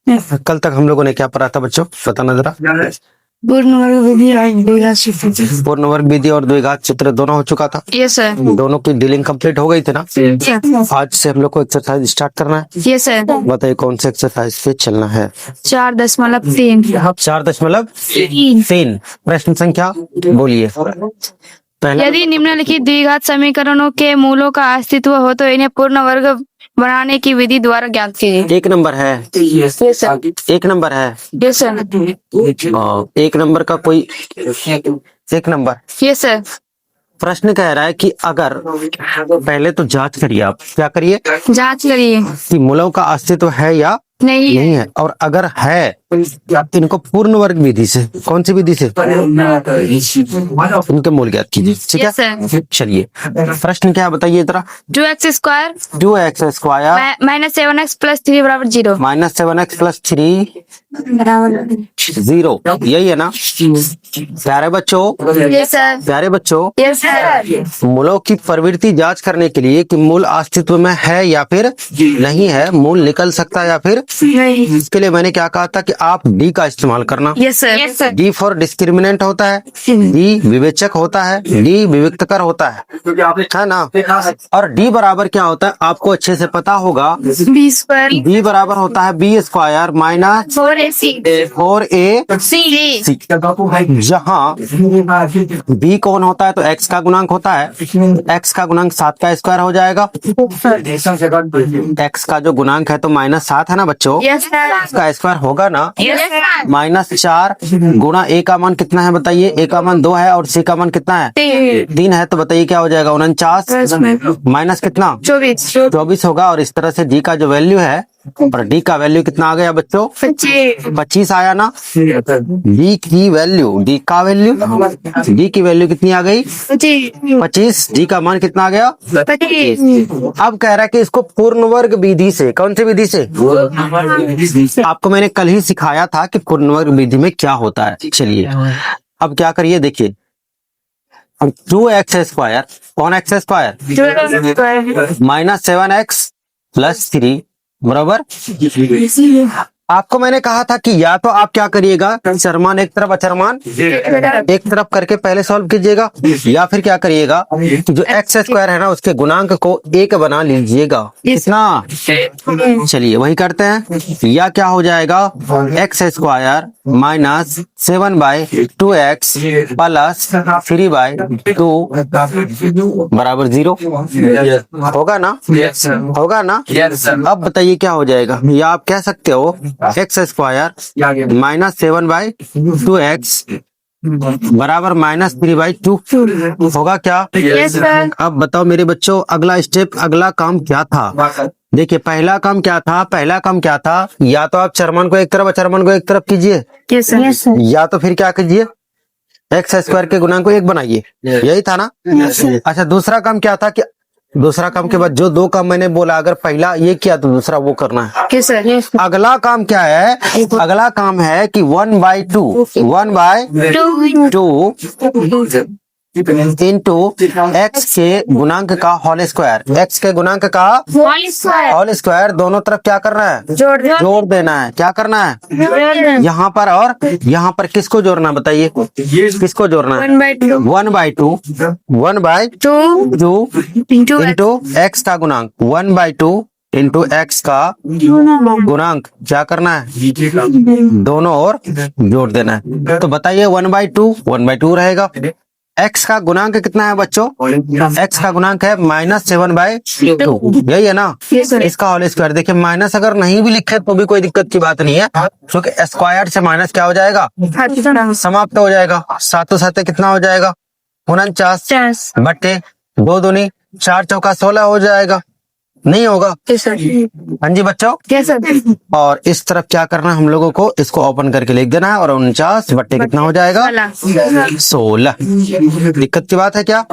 कल तक हम लोगों ने क्या पढ़ा था बच्चों, बताना जरा। पूर्ण वर्ग विधि और द्विघात सूत्र। पूर्ण वर्ग विधि और द्विघात चित्र दोनों हो चुका था। Yes sir. दोनों की डीलिंग कंप्लीट हो गई थी ना। आज से हम लोग को एक्सरसाइज स्टार्ट करना है। Yes sir. बताइए कौन से एक्सरसाइज पे चलना है। 4.3। 4.3। प्रश्न संख्या बोलिए। पहला, यदि निम्नलिखित द्विघात समीकरणों के मूलों का अस्तित्व हो तो इन्हें पूर्ण वर्ग बनाने की विधि द्वारा ज्ञात कीजिए। एक नंबर है। Yes sir. एक नंबर है। Yes sir. एक नंबर का कोई एक नंबर। Yes sir. प्रश्न कह रहा है कि अगर, पहले तो जांच करिए, आप क्या करिए, जांच करिए कि मूलों का अस्तित्व है या नहीं नहीं है, और अगर है तो इनको पूर्ण वर्ग विधि से, कौन सी विधि से, इनके मूल ज्ञात कीजिए। ठीक यस है, सर। चलिए प्रश्न क्या है बताइए जरा। 2x² 2x² minus 7x plus 3 बराबर 0। माइनस 7x प्लस 3 0, यही है ना प्यारे बच्चों। Yes sir. प्यारे बच्चों, यस सर। मूलों की प्रवृत्ति जांच करने के लिए कि मूल अस्तित्व में है या फिर नहीं है, मूल निकल सकता है या फिर नहीं। इसके लिए मैंने क्या कहा था कि आप डी का इस्तेमाल करना। Yes sir. Yes sir. D for discriminant होता है, डी विवेचक होता है, डी विविक्तकर होता है ना। और डी बराबर क्या होता है आपको अच्छे से पता होगा। b²। डी बराबर होता है b² माइनस 4ac, जहाँ b कौन होता है तो x का गुणांक होता है। x का गुणांक 7 का स्क्वायर हो जाएगा। x का जो गुणांक है तो -7 है ना बच्चों। Yes sir. इसका स्क्वायर होगा ना। Yes sir. -4 गुणा a का मान कितना है बताइए। a का मान 2 है और c का मान कितना है 3 है, तो बताइए क्या हो जाएगा 49 माइनस कितना 24 होगा। और इस तरह से d का जो वैल्यू है, और d का वैल्यू कितना आ गया बच्चों 25 आया ना। d की वैल्यू, d का वैल्यू, d की वैल्यू कितनी आ गई 25। d का मान कितना आ गया। अब कह रहा है कि इसको पूर्ण वर्ग विधि से, कौन सी विधि से, आपको मैंने कल ही सिखाया था कि पूर्ण वर्ग विधि में क्या होता है। चलिए अब क्या करिए देखिए, अब 2x² कौन x² माइनस 7x प्लस 3 बराबर। आपको मैंने कहा था कि या तो आप क्या करिएगा, चरमान एक तरफ अचरमान एक तरफ करके पहले सॉल्व कीजिएगा, या फिर क्या करिएगा कि जो x² है ना उसके गुणांक को 1 बना लीजिएगा। कितना, चलिए वही करते हैं। या क्या हो जाएगा x² माइनस 7/2x प्लस 3/2 बराबर 0 होगा ना। होगा ना। अब बताइए क्या हो जाएगा। या आप कह सकते हो x² माइनस 7/2x बराबर -3/2 होगा क्या। Yes sir. अब बताओ मेरे बच्चों, अगला स्टेप, अगला काम क्या था। देखिए पहला काम क्या था, पहला काम क्या था, या तो आप चरमान को एक तरफ अचरमान को एक तरफ कीजिए, यस सर। या तो फिर क्या कीजिए x² के गुणांक को 1 बनाइए, यही था ना। अच्छा दूसरा काम क्या था कि दूसरा काम के बाद जो 2 काम मैंने बोला, अगर पहला ये किया तो दूसरा वो करना है। Yes sir. अगला काम क्या है, अगला काम है कि 1/2 इंटू x के गुणांक का होल स्क्वायर, x के गुणांक का होल स्क्वायर दोनों तरफ क्या करना है, जोड़ देना है। क्या करना है यहाँ पर, और यहाँ पर किसको जोड़ना बताइए, किसको जोड़ना है 1/2 इंटू x का गुणांक 1/2 इंटू x का गुणांक क्या करना है, दोनों ओर जोड़ देना है। तो बताइए 1/2 रहेगा। x का गुणांक कितना है बच्चों, x का गुणांक है -7/2, यही है ना। इसका होल स्क्वायर देखिए, माइनस अगर नहीं भी लिखे तो भी कोई दिक्कत की बात नहीं है, क्योंकि स्क्वायर से माइनस क्या हो जाएगा, समाप्त हो जाएगा। 7 7 कितना हो जाएगा 49 बट्टे 2 दूनी 4 चौका 16 हो जाएगा, नहीं होगा। हाँ जी बच्चों। और इस तरफ क्या करना है हम लोगों को, इसको ओपन करके लिख देना है, और 49 बट्टे कितना हो जाएगा 16। दिक्कत की बात है क्या,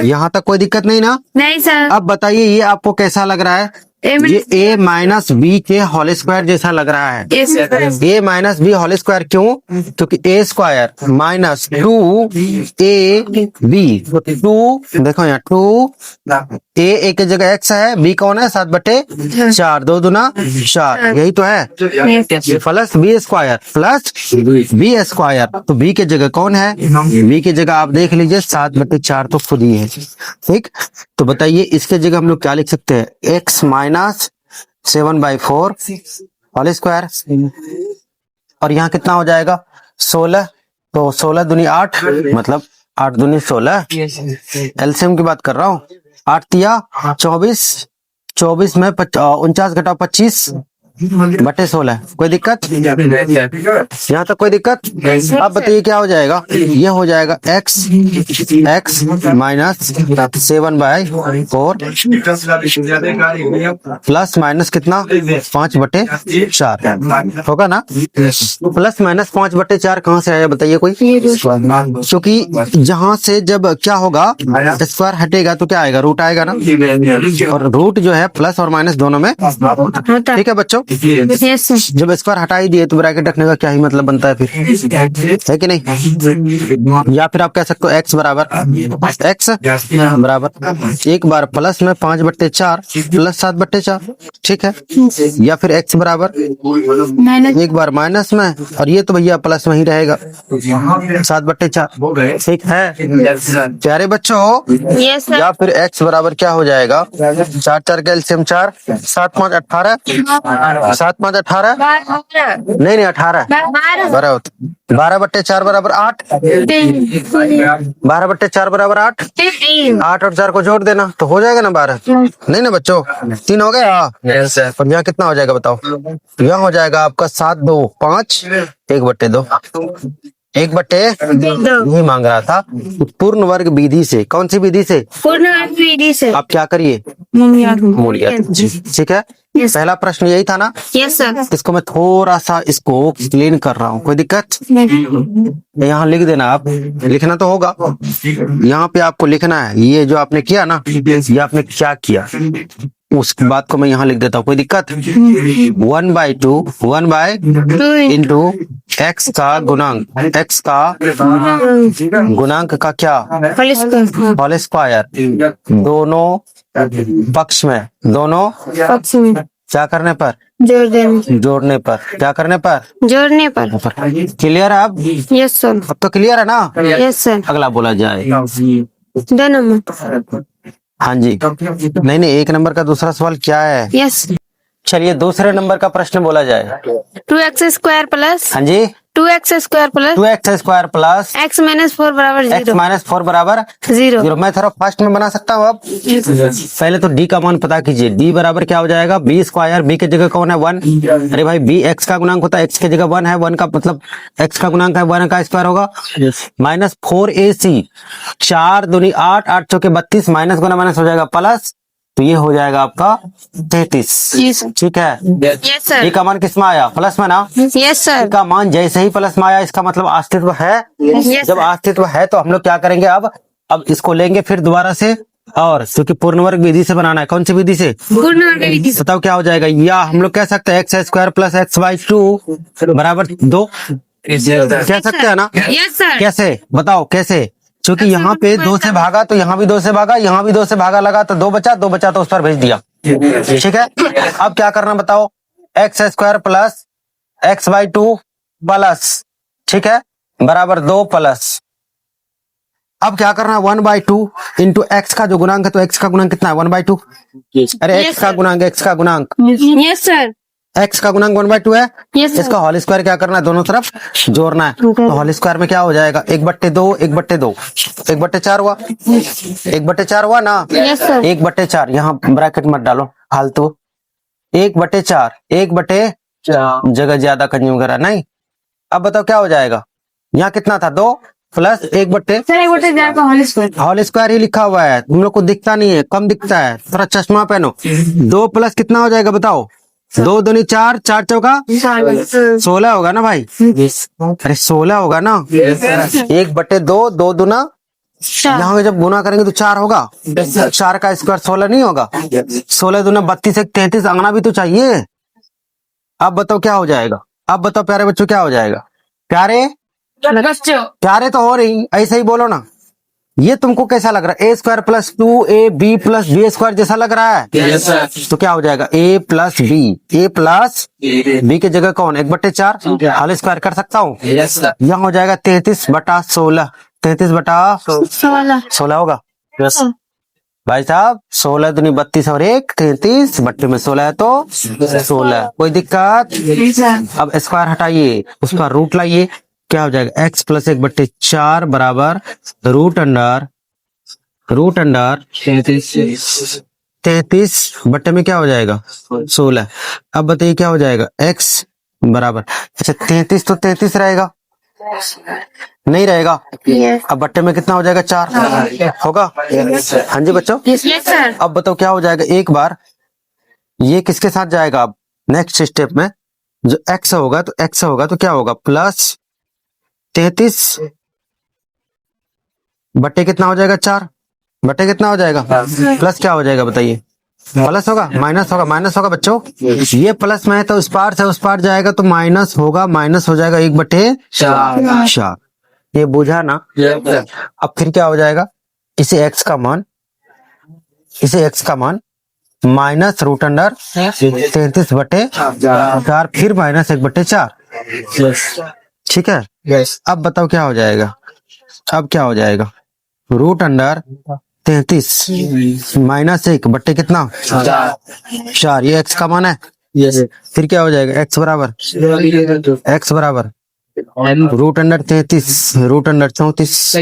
यहाँ तक कोई दिक्कत नहीं ना। नहीं सर। अब बताइए ये आपको कैसा लग रहा है, ये a माइनस बी के होल स्क्वायर जैसा लग रहा है। a minus B whole square क्यों, क्योंकि a² माइनस 2ab, 2 देखो यहाँ 2 ए की जगह एक्स है, बी कौन है 7/4, 2 दूना 4, यही तो है। प्लस बी स्क्वायर तो बी की जगह कौन है, बी की जगह आप देख लीजिए 7/4 तो खुद ही है। ठीक, तो बताइए इसके जगह हम लोग क्या लिख सकते हैं, x माइनस 7/4 होल स्क्वायर, और यहाँ कितना हो जाएगा 16, तो 16 दूनी 8 मतलब 8 दूनी 16, एलसीएम की बात कर रहा हूँ। 8 तिया 24, 24 में 49 घटाओ 25/16, कोई दिक्कत यहाँ तक, कोई दिक्कत। अब बताइए क्या हो जाएगा, ये हो जाएगा x माइनस 7/4 प्लस माइनस कितना 5/4 होगा ना। प्लस माइनस 5/4 कहाँ से आया बताइए कोई, क्योंकि जहां से जब क्या होगा स्क्वायर हटेगा तो क्या आएगा, रूट आएगा ना, और रूट जो है प्लस और माइनस दोनों में, ठीक है बच्चों। जब स्क्वायर हटा ही दिए तो ब्रैकेट रखने का क्या ही मतलब बनता है फिर, है कि नहीं। या फिर आप कह सकते हो x बराबर एक बार प्लस में 5/4 प्लस 7/4, ठीक है। या फिर x बराबर एक बार माइनस में, और ये तो भैया प्लस में ही रहेगा 7/4, ठीक है प्यारे बच्चों। या फिर x बराबर क्या हो जाएगा, 4 4 का एलसीएम 4, 7 5 18, 7 5 18 नहीं 18 12/4 बराबर 8, 12/4 बराबर 8, 8 और 4 को जोड़ देना तो हो जाएगा ना 12, नहीं ना बच्चों, 3 हो गया। और यहाँ कितना हो जाएगा बताओ, यहाँ हो जाएगा आपका 7 2 5 1/2, 1/2 नहीं मांग रहा था, पूर्ण वर्ग विधि से, कौन सी विधि से, पूर्ण वर्ग विधि से आप क्या करिए मूल्य, ठीक है। पहला प्रश्न यही था ना, यस सर। इसको मैं थोड़ा सा इसको एक्सप्लेन कर रहा हूँ, कोई दिक्कत, यहाँ लिख देना, आप लिखना तो होगा, यहाँ पे आपको लिखना है ये जो आपने किया ना, ये आपने क्या किया उस बात को मैं यहाँ लिख देता हूँ, कोई दिक्कत। 1/2 इंटू x का गुणांक का क्या होल स्क्वायर, दोनों पक्ष में क्या करने पर, जोड़ने पर, क्या करने पर, जोड़ने पर। क्लियर है अब, यस सर। अब तो क्लियर है ना, यस सर। अगला बोला जाए, 2 नंबर। हाँ जी, नहीं 1 नंबर का दूसरा सवाल क्या है, यस। चलिए दूसरे नंबर का प्रश्न बोला जाए, 2x स्क्वायर प्लस, हाँ जी 2x square plus x minus 4 बराबर 0। मैं थोड़ा फास्ट में बना सकता हूँ। अब पहले तो d का मान पता कीजिए, d बराबर क्या हो जाएगा, b स्क्वायर, b की जगह कौन है 1, अरे भाई b x का गुणांक होता है, x की जगह 1 है, 1 का मतलब x का गुणांक है, 1 का स्क्वायर होगा, माइनस 4ac, 4 दूनी 8 8 चौके 32, माइनस गुना माइनस हो जाएगा प्लस, तो ये हो जाएगा आपका 33, ठीक है। Yes sir. ए का मान किस में आया, प्लस में ना, यस सर। का मान जैसे ही प्लस में आया इसका मतलब अस्तित्व है, जब अस्तित्व है तो हम लोग क्या करेंगे, अब इसको लेंगे फिर दोबारा से, और क्योंकि पूर्ण वर्ग विधि से बनाना है, कौन सी विधि से, पूर्ण वर्ग विधि से। बताओ क्या हो जाएगा, या हम लोग कह सकते हैं x² प्लस x/2 बराबर 2, कह सकते हैं ना। Yes sir. कैसे बताओ, कैसे, क्योंकि यहाँ पे 2 से भागा तो यहाँ भी 2 से भागा, यहाँ भी 2 से भागा लगा तो 2 बचा तो उस पर भेज दिया, ठीक है। अब क्या करना बताओ, x² प्लस x/2 प्लस, ठीक है, बराबर 2 प्लस, अब क्या करना 1/2 इंटू x का जो गुणांक है, तो x का गुणांक कितना है 1/2, अरे x का गुणांक यस सर। x का गुणांक 1/2 है, यस इसका होल स्क्वायर क्या करना है, दोनों तरफ जोड़ना है, तो होल स्क्वायर में क्या हो जाएगा 1/2 1/4 हुआ, 1/4 हुआ ना। Yes sir. 1/4, यहाँ ब्रैकेट मत डालो फालतू, 1/4 जगह ज्यादा कंज्यूम करा नहीं। अब बताओ क्या हो जाएगा, यहाँ कितना था 2 प्लस 1/4 होल स्क्वायर ही लिखा हुआ है, तुम लोग को दिखता नहीं है, कम दिखता है, थोड़ा चश्मा पहनो। 2 प्लस कितना हो जाएगा बताओ, 2 दूनी 4, 4 चौका 16 होगा ना भाई, अरे 16 होगा ना, 1/2, 2 दूना, यहाँ जब गुना करेंगे तो 4 होगा, 4 का स्क्वायर 16 नहीं होगा, 16 दूना 32 एक 33, अंगना भी तो चाहिए। अब बताओ क्या हो जाएगा, अब बताओ प्यारे बच्चों क्या हो जाएगा, प्यारे तो हो रही, ऐसे ही बोलो ना, ये तुमको कैसा लग रहा है? A square plus 2ab plus b square जैसा लग रहा है? Yes sir. तो क्या हो जाएगा? ए प्लस बी की जगह कौन? 1/4 होल स्क्वायर कर सकता हूँ। Yes sir. यहाँ हो जाएगा 33/16। 33/16 होगा भाई साहब। 16 दूनी 32 और 1 33 बट्टे में 16 है तो 16। कोई दिक्कत? अब स्क्वायर हटाइए, उसका रूट लाइए, क्या हो जाएगा? x प्लस 1/4 बराबर रूट अंडर 33 बट्टे में क्या हो जाएगा? 16। अब बताइए क्या हो जाएगा? x बराबर, अच्छा 33 तो 33 रहेगा, नहीं रहेगा? अब बट्टे में कितना हो जाएगा? 4 होगा। हाँ जी बच्चों। अब बताओ क्या हो जाएगा? एक बार ये किसके साथ जाएगा? अब नेक्स्ट स्टेप में जो x होगा तो क्या होगा? प्लस 33 बट्टे कितना हो जाएगा? 4 बट्टे कितना हो जाएगा? प्लस क्या हो जाएगा बताइए? प्लस होगा? माइनस होगा बच्चों। ये प्लस में है तो उस पार से उस पार जाएगा तो माइनस होगा, माइनस हो जाएगा 1/4। ये बुझा ना? अब फिर क्या हो जाएगा? इसे x का मान माइनस रूट अंडर 33/4 फिर माइनस 1/4। ठीक है। अब बताओ क्या हो जाएगा? अब क्या हो जाएगा? रूट अंडर 33 माइनस 1 बट्टे कितना? 4। ये x का मान है। फिर क्या हो जाएगा? x बराबर root under 33 root under 34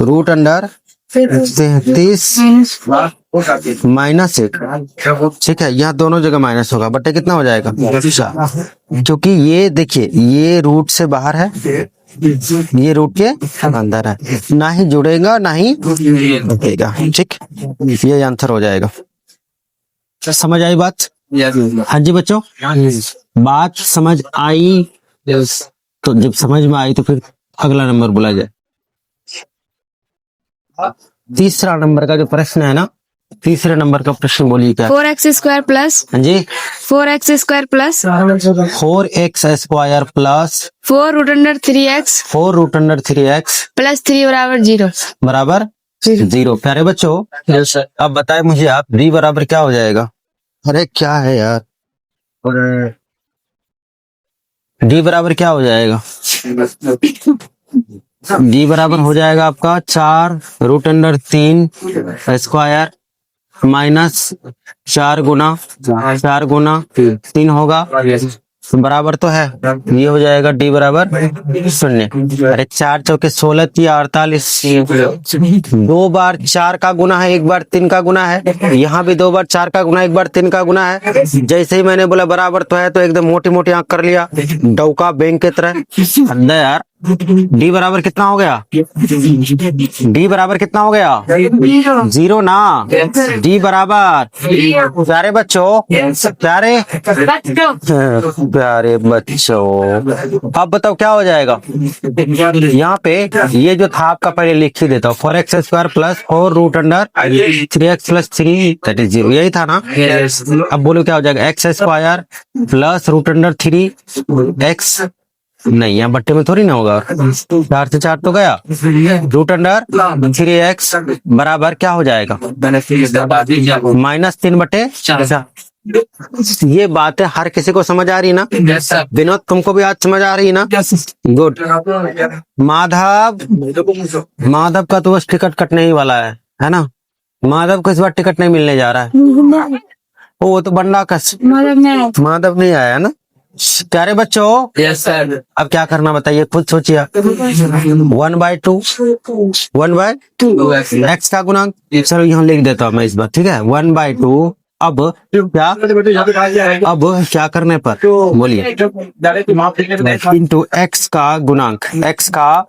root under 33 minus 1। ठीक है, यहाँ दोनों जगह माइनस होगा, बट्टे कितना हो जाएगा? 4। क्योंकि ये देखिए ये रूट से बाहर है, ये रूट के अंदर है, ना ही जुड़ेगा ना ही हटेगा। ठीक, ये आंसर हो जाएगा। समझ आई बात? हाँ जी बच्चों, बात समझ आई? तो जब समझ में आई तो फिर अगला नंबर बोला जाए। तीसरा नंबर का जो प्रश्न है ना, तीसरे नंबर का प्रश्न बोलिए क्या? 4x² प्लस, हाँ जी, 4x² plus 4x² plus 4 root under 3x plus 3 बराबर 0 बराबर 0। प्यारे बच्चों, अब बताए मुझे आप, d बराबर क्या हो जाएगा? अरे क्या है यार, d बराबर क्या हो जाएगा? d बराबर हो जाएगा आपका 4 रूट अंडर 3 स्क्वायर माइनस 4 गुना 3 होगा, बराबर तो है, ये हो जाएगा d बराबर 0। अरे 4 चौके 16 या 48, 2 बार 4 का गुना है, 1 बार 3 का गुना है, यहाँ भी 2 बार 4 का गुना 1 बार 3 का गुना है। जैसे ही मैंने बोला बराबर तो है, तो एकदम मोटी मोटी आंख कर लिया, डौका बैंक की तरह। अंदर यार, d बराबर कितना हो गया? d बराबर कितना हो गया? 0 ना, d बराबर, प्यारे बच्चों, प्यारे बच्चों, अब बताओ क्या हो जाएगा? यहाँ पे ये जो था आपका, पहले लिख ही देता हूँ, 4x² plus 4 root under 3x plus 3 that is 0, यही था ना? अब बोलो क्या हो जाएगा? x² plus root under 3x, नहीं यहाँ बट्टे में थोड़ी ना होगा, 4 से 4 तो गया, रूट अंडर 3x बराबर क्या हो जाएगा? -3/4। ये बातें हर किसी को समझ आ रही ना? विनोद, तुमको भी आज समझ आ रही ना? गुड। माधव का तो बस टिकट कटने ही वाला है ना? माधव को इस बार टिकट नहीं मिलने जा रहा है, वो तो बंडा कस माधव नहीं आया ना? प्यारे बच्चों, यस सर। अब क्या करना बताइए, खुद सोचिए। 1/2 x का गुणांक, चलो यहाँ लिख देता हूँ मैं इस बार, ठीक है? 1/2। अब क्या करने पर बोलिए? इंटू x का गुणांक, x का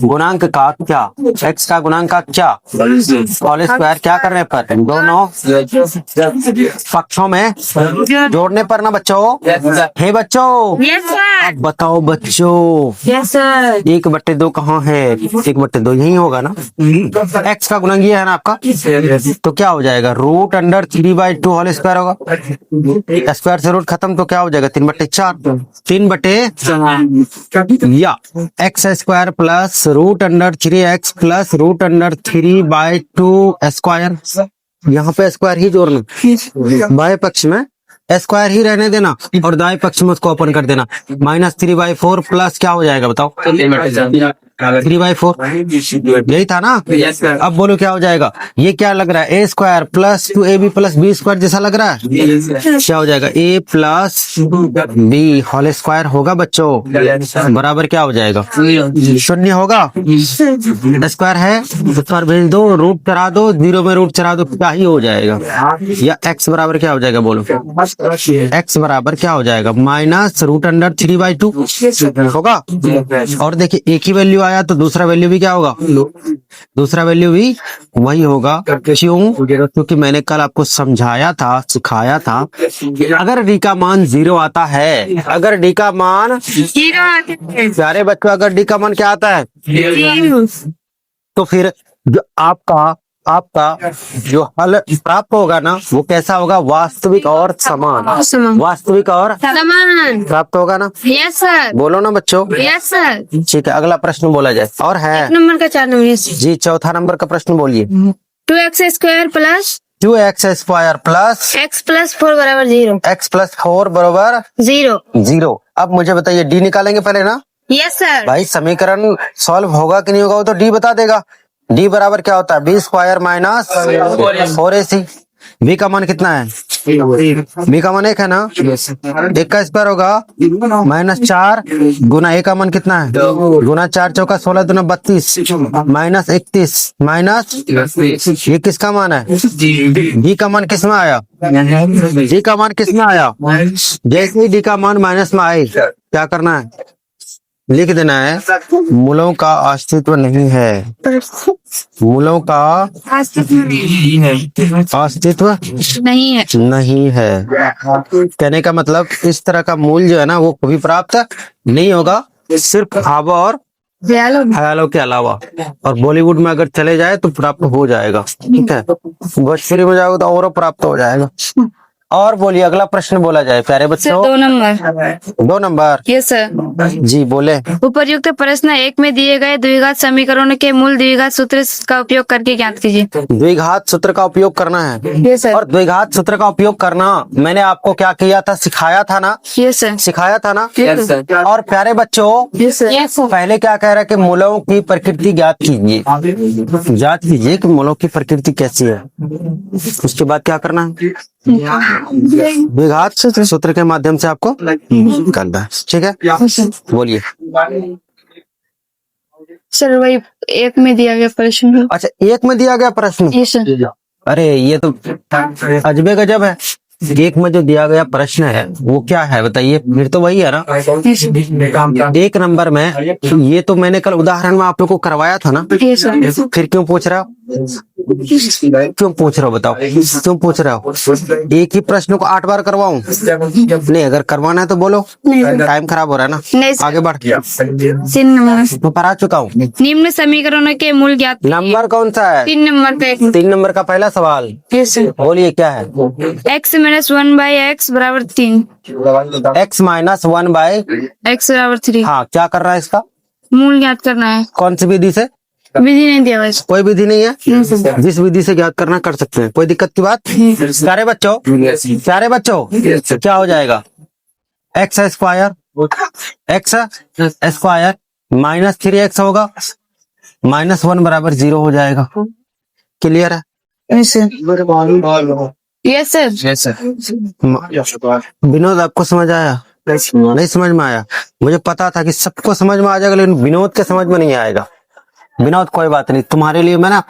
गुणांक का क्या? x का गुणांक का क्या? होल स्क्वायर क्या करने पर? दोनों पक्षों में जोड़ने पर ना बच्चों? हे बच्चों, अब बताओ बच्चों, 1/2 कहाँ है? 1/2 यही होगा ना? x का गुणांक ये है ना आपका, तो क्या हो जाएगा? जाएगा? रूट अंडर 3/2 होल स्क्वायर होगा। स्क्वायर से रूट खत्म तो क्या हो जाएगा? 3/4। 3 या X square plus root under 3x plus root under 3/2 square. यहाँ पे स्क्वायर ही जोड़ना, बाएं पक्ष में स्क्वायर ही रहने देना और दाएं पक्ष में उसको ओपन कर देना। -3/4 प्लस क्या हो जाएगा बताओ? 3/4 यही था ना। अब बोलो क्या हो जाएगा? ये क्या लग रहा है? a² plus 2ab plus b² जैसा लग रहा है। क्या हो जाएगा? a plus b whole square होगा बच्चों, बराबर क्या हो जाएगा? 0 होगा। स्क्वायर है स्क्वायर भेज दो, रूट चढ़ा दो, 0 में रूट चढ़ा दो, क्या ही हो जाएगा? या x बराबर क्या हो जाएगा? बोलो x बराबर क्या हो जाएगा? -√3/2 होगा। और देखिए एक ही वैल्यू आया तो दूसरा वैल्यू भी क्या होगा? दूसरा वैल्यू भी वही होगा। क्यों? क्योंकि मैंने कल आपको समझाया था, सिखाया था, अगर d का मान 0 आता है, अगर d का मान 0 आते हैं। प्यारे बच्चों, अगर d का मान क्या आता है तो फिर जो आपका जो हल प्राप्त होगा ना वो कैसा होगा? वास्तविक और समान। वास्तविक और समान प्राप्त होगा ना? Yes sir. बोलो ना बच्चों। Yes sir. ठीक है, अगला प्रश्न बोला जाए। और है नंबर का 4 नंबर जी, चौथा नंबर का प्रश्न बोलिए। 2x² plus 2x² plus x plus 4 बराबर 0। x प्लस 4 बराबर 0। अब मुझे बताइए डी निकालेंगे पहले ना। Yes sir. भाई समीकरण सॉल्व होगा कि नहीं होगा वो तो डी बता देगा। डी बराबर क्या होता है? b² minus 4ac। b का मान कितना है? b का मान 1 है ना। 1 का स्क्वायर होगा -4 गुना a का मान कितना है? गुना 4 चौका 16 दूना 32 -31 माइनस ये किसका मान है? d का मान किस में आया? d का मान किस में आया? जैसे ही d का मान माइनस में आए क्या करना है? लिख देना है मूलों का अस्तित्व नहीं है। मूलों का अस्तित्व नहीं है। कहने का मतलब इस तरह का मूल जो है ना वो कभी प्राप्त नहीं होगा, सिर्फ हवा और ख्यालों के अलावा। और बॉलीवुड में अगर चले जाए तो प्राप्त हो जाएगा। ठीक है, भोजपुरी में जाओगे तो और प्राप्त हो जाएगा। और बोलिए अगला प्रश्न बोला जाए प्यारे बच्चों। 2 नंबर। 2 नंबर यस सर। जी बोले। उपर्युक्त प्रश्न 1 में दिए गए द्विघात समीकरणों के मूल द्विघात सूत्र का उपयोग करके ज्ञात कीजिए। द्विघात सूत्र का उपयोग करना है। Yes sir. और द्विघात सूत्र का उपयोग करना मैंने आपको क्या किया था? सिखाया था ना। Yes sir. सिखाया था ना। Yes sir. और प्यारे बच्चों यस सर। पहले क्या कह रहा है कि मूलों की प्रकृति ज्ञात कीजिए। ज्ञात कीजिए कि मूलों की प्रकृति कैसी है। उसके बाद क्या करना है? द्विघात सूत्र के माध्यम से आपको करना है। ठीक है, बोलिए। सर वही 1 में दिया गया प्रश्न। अच्छा 1 में दिया गया प्रश्न। Yes sir. अरे ये तो अजबे गजब है। 1 में जो दिया गया प्रश्न है वो क्या है बताइए? फिर तो वही है ना। 1 नंबर में ये तो मैंने कल उदाहरण में आप लोग को करवाया था ना। Yes sir. फिर क्यों पूछ रहा हो? क्यों पूछ रहे हो बताओ? क्यों पूछ रहे हो? एक ही प्रश्न को 8 बार करवाऊं? नहीं, अगर करवाना है तो बोलो। टाइम खराब हो रहा है ना। नहीं, आगे बढ़। 3 नंबर तो पढ़ा चुका हूँ। निम्न समीकरणों के मूल ज्ञात। नंबर कौन सा है? 3 नंबर का 3 नंबर का पहला सवाल। Yes sir. बोलिए क्या है? x - 1/x बराबर 3। x - 1/x बराबर 3। हाँ, क्या कर रहा है इसका? मूल ज्ञात करना है। कौन सी विधि से? विधि नहीं दिया वैसे। कोई विधि नहीं है। जिस विधि से ज्ञात करना कर सकते हैं, कोई दिक्कत की बात। प्यारे बच्चों क्या हो जाएगा? x² माइनस 3x होगा, -1 बराबर 0 हो जाएगा। क्लियर है? Yes sir. विनोद आपको समझ आया? नहीं समझ में आया? मुझे पता था कि सबको समझ में आ जाएगा, लेकिन विनोद के समझ में नहीं आएगा। विनोद कोई बात नहीं, तुम्हारे लिए मैं ना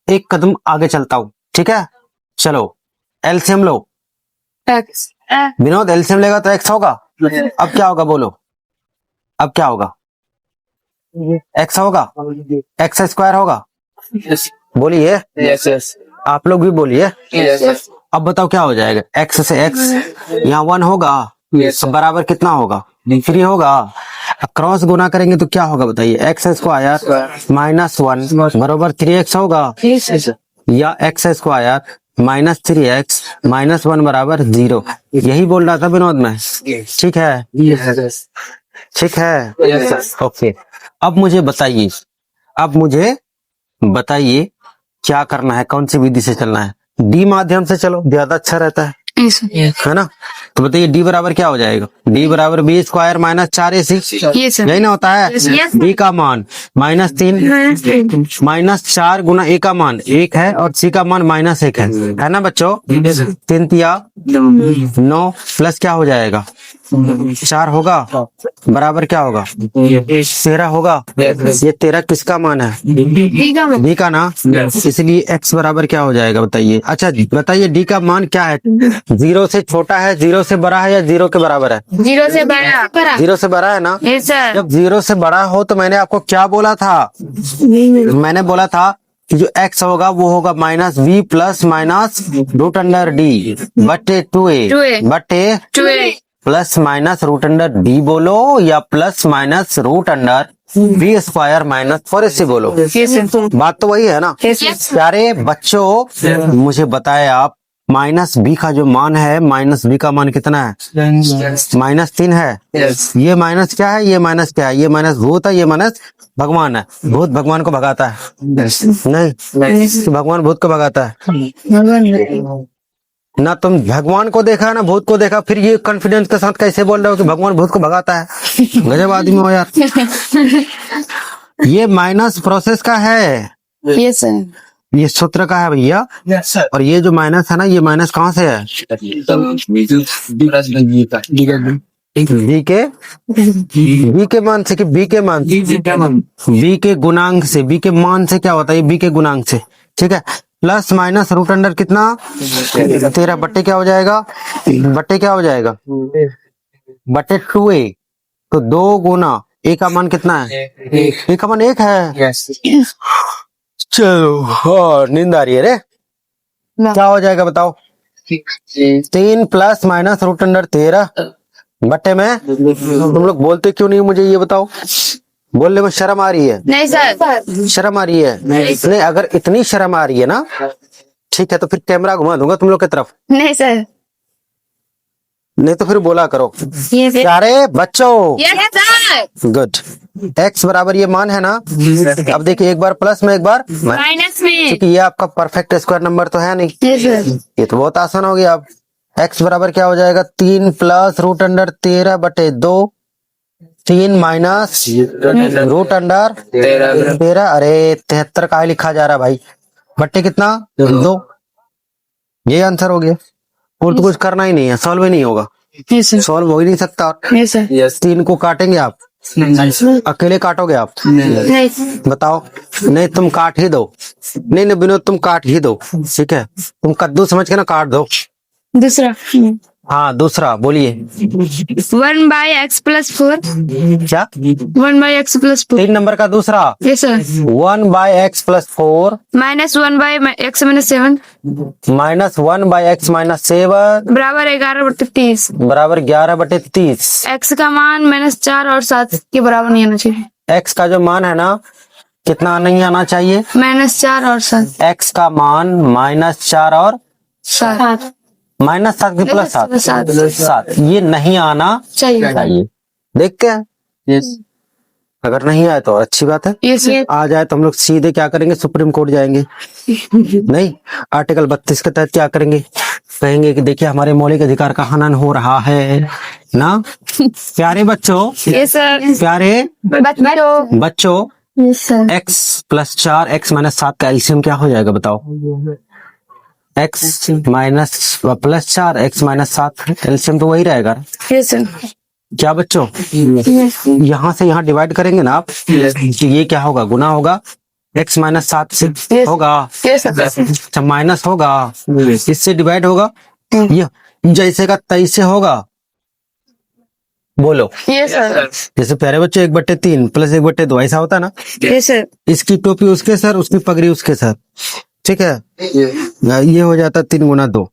एक कदम आगे चलता हूँ। ठीक है, चलो एलसीएम लो। विनोद एलसीएम लेगा तो x होगा। अब क्या होगा बोलो? अब क्या होगा? x होगा, x² होगा। बोलिए। आप लोग भी बोलिए। अब बताओ क्या हो जाएगा? x से x यहाँ 1 होगा, बराबर कितना होगा? 3 होगा। क्रॉस गुना करेंगे तो क्या होगा बताइए? x² - 1 बराबर 3x होगा। या X square minus 3x minus 1 बराबर 0। यही बोल रहा था विनोद में। ठीक है, ठीक है, ओके। अब मुझे बताइए क्या करना है, कौन सी विधि से चलना है। डी माध्यम से चलो, ज्यादा अच्छा रहता है, है ना। तो बताइए डी बराबर क्या हो जाएगा। डी बराबर बी स्क्वायर माइनस 4ac, यही ना होता है। बी का मान माइनस 3 माइनस 4 गुना ए का मान 1 है और सी का मान माइनस 1 है ना बच्चों। 3 तिया 9 प्लस क्या हो जाएगा 4 होगा बराबर क्या होगा 13 होगा। ये 13 किसका मान है, डी का ना, इसलिए x बराबर क्या हो जाएगा बताइए। अच्छा बताइए डी का मान क्या है, 0 से छोटा है, 0 से बड़ा है या 0 के बराबर है। 0 से बड़ा। 0 से बड़ा है ना। Yes sir. जब 0 से बड़ा हो तो मैंने आपको क्या बोला था, मैंने बोला था कि जो x होगा वो होगा minus v plus minus root under D बटे 2a बटे 2a plus minus root under D बोलो या plus minus root under B square minus 4ac बोलो। बात तो वही है ना। प्यारे बच्चों मुझे बताए आप, माइनस बी का जो मान है, माइनस बी का मान कितना है, माइनस 3 है। ये माइनस क्या है, ये माइनस क्या है, ये माइनस भूत है, ये माइनस भगवान है। भूत भगवान को भगाता है नहीं, तो भगवान भूत को भगाता है ना। तुम भगवान को देखा ना भूत को देखा, फिर ये कॉन्फिडेंस के साथ कैसे बोल रहे हो कि भगवान भूत को भगाता है। गजब आदमी हो यार। ये माइनस प्रोसेस का है, यस सर। ये सूत्र का है भैया। और ये जो माइनस है ना, ये माइनस कहाँ से है, बी के मान से कि बी के मान, बी के गुणांक से, बी के मान से क्या होता है, बी के गुणांक से। ठीक है, प्लस माइनस रूट अंडर कितना 13 बट्टे क्या हो जाएगा, बट्टे क्या हो जाएगा बट्टे 2a। तो 2 गुना ए का मान कितना है, ए का मान 1 है। चलो हाँ, नींद आ रही है रे। क्या हो जाएगा बताओ, 3 प्लस माइनस रूट अंडर 13 बट्टे में। तुम लोग बोलते क्यों नहीं मुझे ये बताओ, बोलने में शर्म आ रही है। नहीं सर, शर्म आ रही है। नहीं अगर इतनी शर्म आ रही है ना, ठीक है तो फिर कैमरा घुमा दूंगा तुम लोग की तरफ। नहीं सर, नहीं तो फिर बोला करो प्यारे बच्चों। गुड, x बराबर ये मान है ना। अब देखिए एक बार प्लस में एक बार माइनस में, क्योंकि ये आपका परफेक्ट स्क्वायर नंबर तो है नहीं। ये तो बहुत आसान हो गया। अब x बराबर क्या हो जाएगा, 3 प्लस रूट अंडर 13 बटे 2, 3 माइनस रूट अंडर 13। अरे 73 का लिखा जा रहा भाई, बट्टे कितना 2। ये आंसर हो गया। और तो कुछ करना ही नहीं है, सॉल्व ही नहीं होगा, सॉल्व हो ही नहीं सकता। 3 को काटेंगे आप, अकेले काटोगे आप, बताओ। नहीं तुम काट ही दो, नहीं नहीं विनोद तुम काट ही दो, ठीक है। तुम कद्दू समझ के ना काट दो। दूसरा, हाँ दूसरा बोलिए। 1/x + 4। क्या 1/x + 4, 3 नंबर का दूसरा। Yes sir. 1/x + 4 minus 1/x - 7 minus 1/x - 7 बराबर 11/30। बराबर 11/30। x का मान -4 और 7 के बराबर नहीं आना चाहिए। x का जो मान है ना कितना नहीं आना चाहिए, -4 और 7। x का मान -4 और 7 -7 की प्लस 7 ये नहीं आना चाहिए। देखते हैं अगर नहीं आए तो अच्छी बात है, आ जाए तो हम लोग सीधे क्या करेंगे, सुप्रीम कोर्ट जाएंगे। नहीं, आर्टिकल 32 के तहत क्या करेंगे, कहेंगे कि देखिए हमारे मौलिक अधिकार का हनन हो रहा है ना। प्यारे बच्चों, प्यारे बच्चों, x + 4 x - 7 का एलसीएम क्या हो जाएगा बताओ। x + 4 x - 7 एलसीएम तो वही रहेगा। क्या बच्चों, यहाँ से यहाँ डिवाइड करेंगे ना आप, तो ये क्या होगा, गुना होगा, x - 7 से होगा, अच्छा माइनस होगा, इससे डिवाइड होगा, ये जैसे का तैसे होगा। बोलो जैसे प्यारे बच्चों 1/3 + 1/2 ऐसा होता ना। इसकी टोपी उसके सर, उसकी पगड़ी उसके सर, ठीक है। ये हो जाता 3 गुना 2,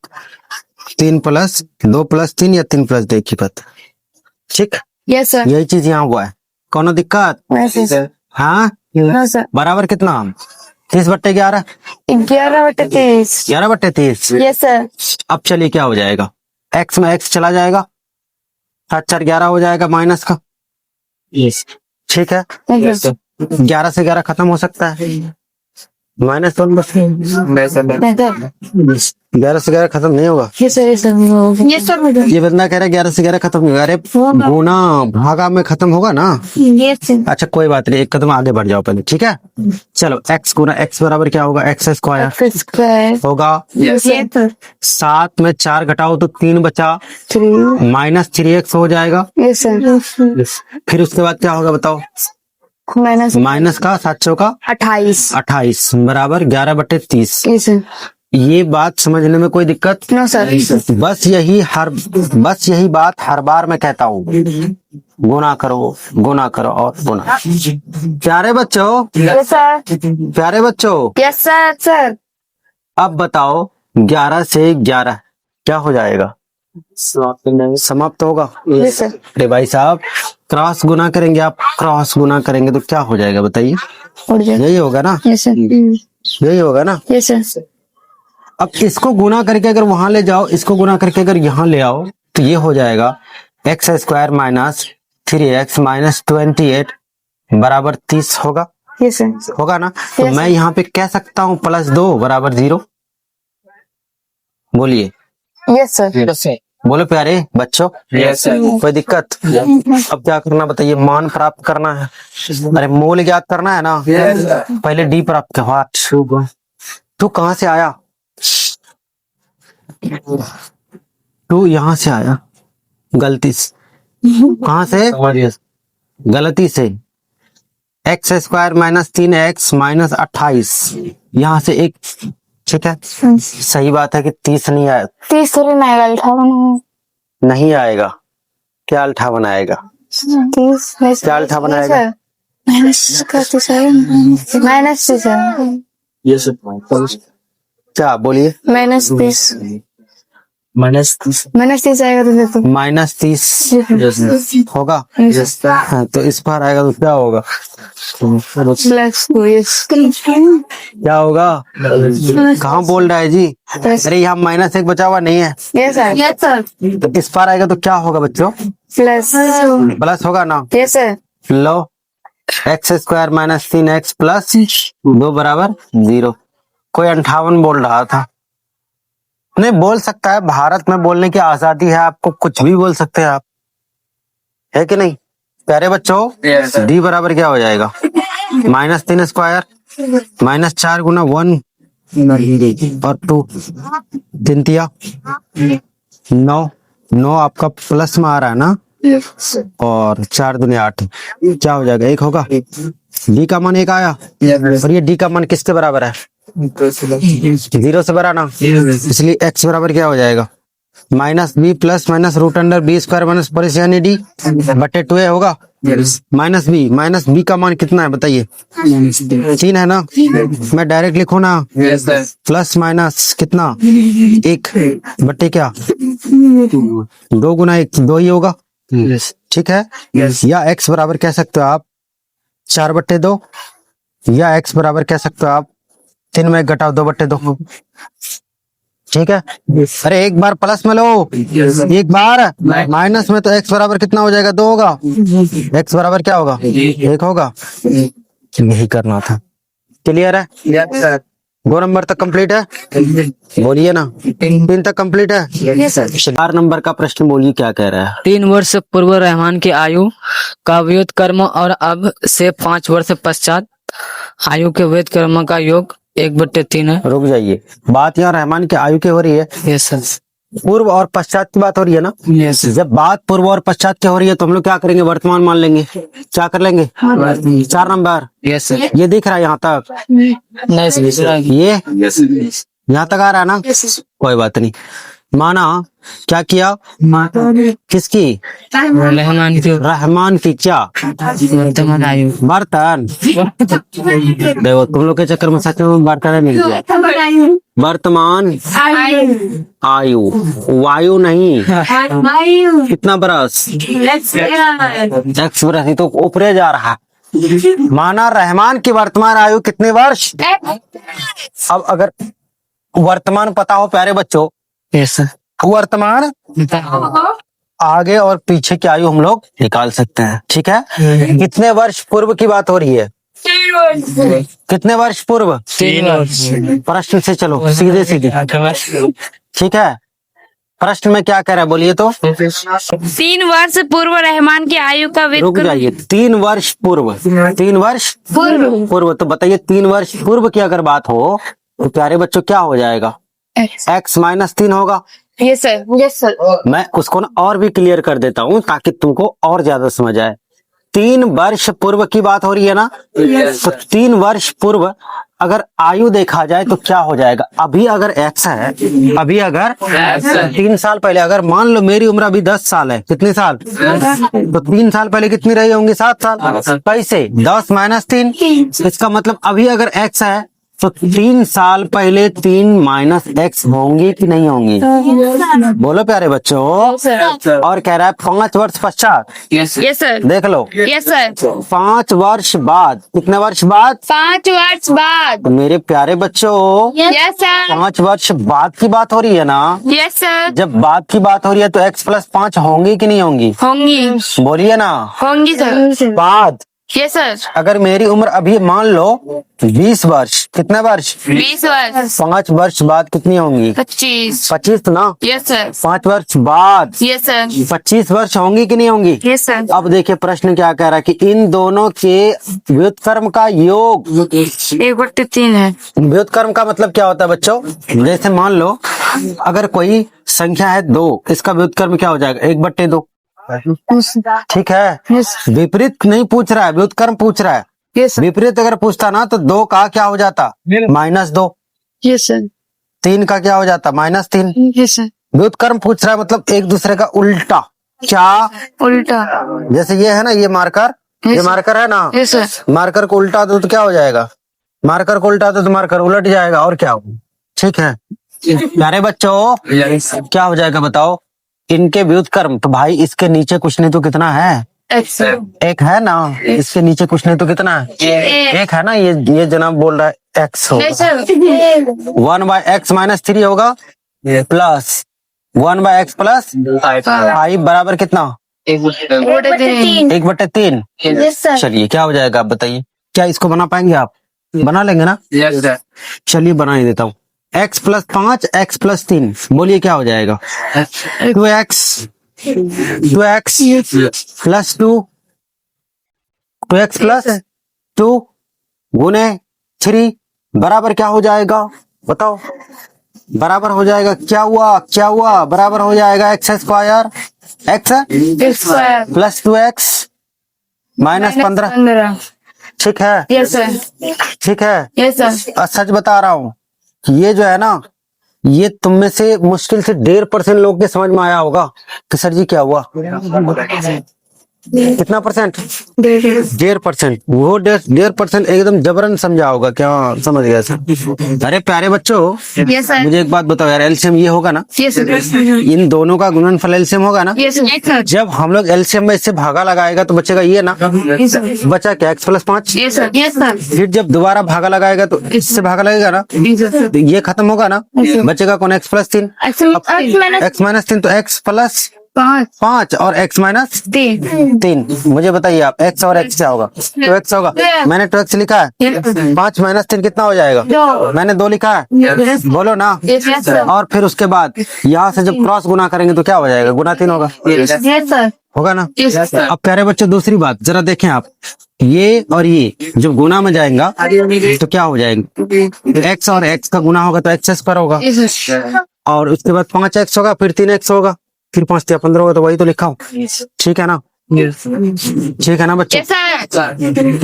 3 + 2 + 3 या 3 + 2 की बात, ठीक। यही चीज यहाँ हुआ है, कोनो दिक्कत। हाँ बराबर कितना 30/11 11/30 11/30। यस सर अब चलिए क्या हो जाएगा, x में x चला जाएगा, 7×4 = 11 हो जाएगा माइनस का। ठीक है, 11 से 11 खत्म हो सकता है, माइनस 1 बस। 11 से 11 खत्म नहीं होगा। यस सर ये बंदा कह रहा है 11 से 11 खत्म नहीं होगा। अरे गुना भागा में खत्म होगा ना। यस अच्छा कोई बात नहीं, एक कदम आगे बढ़ जाओ पहले, ठीक है। चलो x गुना x बराबर क्या होगा, x स्क्वायर स्क्वायर होगा। यस सर 7 में 4 घटाओ तो 3 बचा, 3 माइनस 3x हो जाएगा। यस सर फिर उसके बाद क्या होगा बताओ, माइनस का 7 का 28 बराबर 11/30। यस सर ये बात समझने में कोई दिक्कत, नो सर बस यही बात हर बार मैं कहता हूँ, गुना करो और गुना। प्यारे बच्चों, यस सर प्यारे बच्चों, यस सर अब बताओ 11 से 11 क्या हो जाएगा, समाप्त होगा। यस सर अरे भाई साहब, क्रॉस गुना करेंगे, आप क्रॉस गुना करेंगे तो क्या हो जाएगा बताइए, यही होगा ना, यस सर यही होगा ना। यस सर अब इसको गुना करके अगर वहां ले जाओ, इसको गुना करके अगर यहाँ ले आओ तो ये हो जाएगा x² - 3x - 28 बराबर 30 होगा। यस सर होगा ना। तो मैं यहाँ पे कह सकता हूँ +2 बराबर 0। बोलिए यस सर बोलो प्यारे बच्चों, कोई दिक्कत। अब क्या करना बताइए, मान प्राप्त करना है, अरे मूल ज्ञात करना है ना। पहले डी प्राप्त कर, तू कहाँ से आया, 2 यहाँ से आया, गलती से, कहाँ से, गलती से। x² - 3x - 28 यहाँ से एक, ठीक है, सही बात है कि 30 नहीं आया, 30 थोड़ी ना आएगा, 58 नहीं आएगा। क्या 58 आएगा, 30 क्या 58 आएगा, -30 क्या बोलिए, -30 आएगा तो देखो -30 होगा। हाँ, तो इस बार आएगा तो क्या होगा, क्या होगा, कहाँ बोल रहा है जी, अरे यहाँ -1 बचा हुआ नहीं है। यस सर तो इस बार आएगा तो क्या होगा बच्चों, प्लस होगा ना। यस सर लो x² - 3x + 2 बराबर 0। कोई 58 बोल रहा था, नहीं बोल सकता है, भारत में बोलने की आजादी है, आपको कुछ भी बोल सकते हैं आप, है कि नहीं प्यारे बच्चों। डी बराबर क्या हो जाएगा, -3 स्क्वायर -4 गुना 1 और 2 3 तिया 9 आपका प्लस में आ रहा है ना, और 4 दूनी 8 क्या हो जाएगा, 1 होगा। डी का मान 1 आया, और ये डी का मान किसके बराबर है, 0 से बड़ा ना, इसलिए x बराबर क्या हो जाएगा, -b + -√b² - यानी d बटे 2a होगा। -b का मान कितना है बताइए, 3 है ना, मैं डायरेक्ट लिखूं ना, प्लस माइनस कितना 1 बटे क्या 2 गुना 1 2 ही होगा। ठीक है, या x बराबर कह सकते हो आप 4/2, या x बराबर कह सकते हो आप 3 में 1 घटाओ 2/2। ठीक है, अरे एक बार प्लस में लो, एक बार माइनस में, तो x बराबर कितना हो जाएगा 2 होगा, x बराबर क्या होगा 1 होगा। यही करना था, क्लियर है। 2 नंबर तक कंप्लीट है, बोलिए ना 3 तक कंप्लीट है। 4 नंबर का प्रश्न बोलिए क्या कह रहा है। 3 वर्ष पूर्व रहमान की आयु का व्युत्क्रम और अब से 5 वर्ष पश्चात आयु के व्युत्क्रम का योग 1/3 है। रुक जाइए, बात यहाँ रहमान की आयु की हो रही है, यस सर। पूर्व और पश्चात की बात हो रही है ना। यस जब बात पूर्व और पश्चात की हो रही है तो हम लोग क्या करेंगे, वर्तमान मान लेंगे, क्या कर लेंगे 4 नंबर। Yes sir. ये दिख रहा है यहाँ तक, नहीं सर, ये यहाँ तक आ रहा है ना, कोई बात नहीं। माना क्या किया, किसकी, रहमान की रहमान की क्या वर्तमान आयु, बर्तन। देखो तुम लोग के चक्कर में सच में बर्तन नहीं किया, वर्तमान आयु, वायु नहीं, कितना बरस, x बरस, ये तो ऊपरे जा रहा है, माना रहमान की वर्तमान आयु कितने वर्ष। अब अगर वर्तमान पता हो प्यारे बच्चों, यस सर। वर्तमान आगे और पीछे की आयु हम लोग निकाल सकते हैं। ठीक है, कितने वर्ष पूर्व की बात हो रही है। कितने वर्ष पूर्व। 3 वर्ष। प्रश्न से चलो सीधे सीधे। ठीक है, प्रश्न में क्या कह रहा है बोलिए तो। 3 वर्ष पूर्व रहमान की आयु का रुक जाइए, 3 वर्ष पूर्व। 3 वर्ष पूर्व तो बताइए 3 वर्ष पूर्व की अगर बात हो तो प्यारे बच्चों क्या हो जाएगा। x माइनस 3 होगा। Yes sir, yes sir. मैं उसको ना और भी क्लियर कर देता हूँ ताकि तुमको और ज्यादा समझ आए। 3 वर्ष पूर्व की बात हो रही है ना, तो 3 वर्ष पूर्व अगर आयु देखा जाए तो क्या हो जाएगा। अभी अगर x है, अभी अगर 3 साल पहले, अगर मान लो मेरी उम्र अभी 10 साल है, कितने साल, तो 3 साल पहले कितनी रही होंगी, 7 साल। कैसे 10 माइनस 3, इसका मतलब अभी अगर x है तो 3 साल पहले 3 माइनस x होंगी कि नहीं होंगी। बोलो प्यारे बच्चों। और कह रहा है 5 वर्ष पश्चात। यस सर, देख लो, यस सर। 5 वर्ष बाद, कितने वर्ष बाद, 5 वर्ष बाद। मेरे प्यारे बच्चों यस सर, 5 वर्ष बाद की बात हो रही है ना। Yes sir. जब बाद की बात हो रही है तो x प्लस 5 होंगी कि नहीं होंगी, होंगी, बोलिए ना। होंगी सर। बाद यस सर। अगर मेरी उम्र अभी मान लो 20 वर्ष, कितने वर्ष, 20 वर्ष। 5 वर्ष बाद कितनी होंगी, 25। 25 ना। यस सर, 5 वर्ष बाद यस सर, 25 वर्ष होंगी कि नहीं होंगी। Yes sir. अब देखिए प्रश्न क्या कह रहा है कि इन दोनों के व्युत्क्रम का योग 1/3 है। व्युत्क्रम का मतलब क्या होता है बच्चों, जैसे मान लो अगर कोई संख्या है 2, इसका व्युत्क्रम क्या हो जाएगा 1/2। ठीक है, विपरीत नहीं पूछ रहा है, व्युत्क्रम पूछ रहा है। यस विपरीत अगर पूछता ना तो 2 का क्या हो जाता, -2। यस सर, 3 का क्या हो जाता, -3। Yes sir. व्युत्क्रम पूछ रहा है मतलब एक दूसरे का उल्टा। क्या उल्टा। जैसे ये है ना, ये मार्कर, ये मार्कर है ना, यस सर। मार्कर को उल्टा दो तो क्या हो जाएगा, मार्कर को उल्टा दो तो मार्कर उलट जाएगा और क्या हो। ठीक है प्यारे बच्चों, क्या हो जाएगा बताओ, इनके व्युत्क्रम। तो भाई इसके नीचे कुछ नहीं तो कितना है, एक है ना, इसके नीचे कुछ नहीं तो कितना है, एक है ना। ये जनाब बोल रहा है x होगा, 1/x माइनस 3 होगा प्लस 1/x प्लस 5 बराबर कितना, 1/3। चलिए क्या हो जाएगा आप बताइए, क्या इसको बना पाएंगे आप, बना लेंगे ना। चलिए बना ही देता हूँ। x प्लस 5 x प्लस 3, बोलिए क्या हो जाएगा, 2x प्लस 2, 2x प्लस 2 गुने 3 बराबर क्या हो जाएगा बताओ, बराबर हो जाएगा क्या हुआ, बराबर हो जाएगा x square, x plus 2x minus 15। ठीक है, यस सर, ठीक है। Yes sir. और सच बता रहा हूँ, ये जो है ना, ये तुम में से मुश्किल से 1.5% लोग के समझ में आया होगा कि सर जी क्या हुआ। कितना परसेंट, 1.5%। वो 1.5% एकदम जबरन समझा होगा, क्या समझ गया सर। अरे प्यारे बच्चों, यस सर, मुझे एक बात बताओ यार, एलसीएम ये होगा ना, यस सर, इन दोनों का गुणनफल एलसीएम होगा ना। Yes sir. जब हम लोग एलसीएम में इससे भागा लगाएगा तो बचेगा ये ना, बचा क्या x plus 5। Yes sir, yes sir. फिर जब दोबारा भागा लगाएगा तो इससे भागा लगेगा ना, तो ये खत्म होगा ना, बचेगा कौन, x प्लस 3। x माइनस 3 तो x प्लस 5 और x माइनस 3। मुझे बताइए आप, x और x क्या होगा, 2x होगा। मैंने 2x लिखा है, 5 माइनस 3 कितना हो जाएगा, मैंने 2 लिखा है, बोलो ना। और फिर उसके बाद यहाँ से जब क्रॉस गुना करेंगे तो क्या हो जाएगा, गुना 3 होगा, होगा ना। अब प्यारे बच्चों दूसरी बात जरा देखें आप, ये और ये जब गुना में जाएगा तो क्या हो जाएगा, x और x का गुना होगा तो x स्क्वायर होगा, और उसके बाद 5x होगा, फिर 3x होगा, फिर 5 या 15 होगा, तो वही तो लिखा हूँ। ठीक है ना, ठीक है ना बच्चों।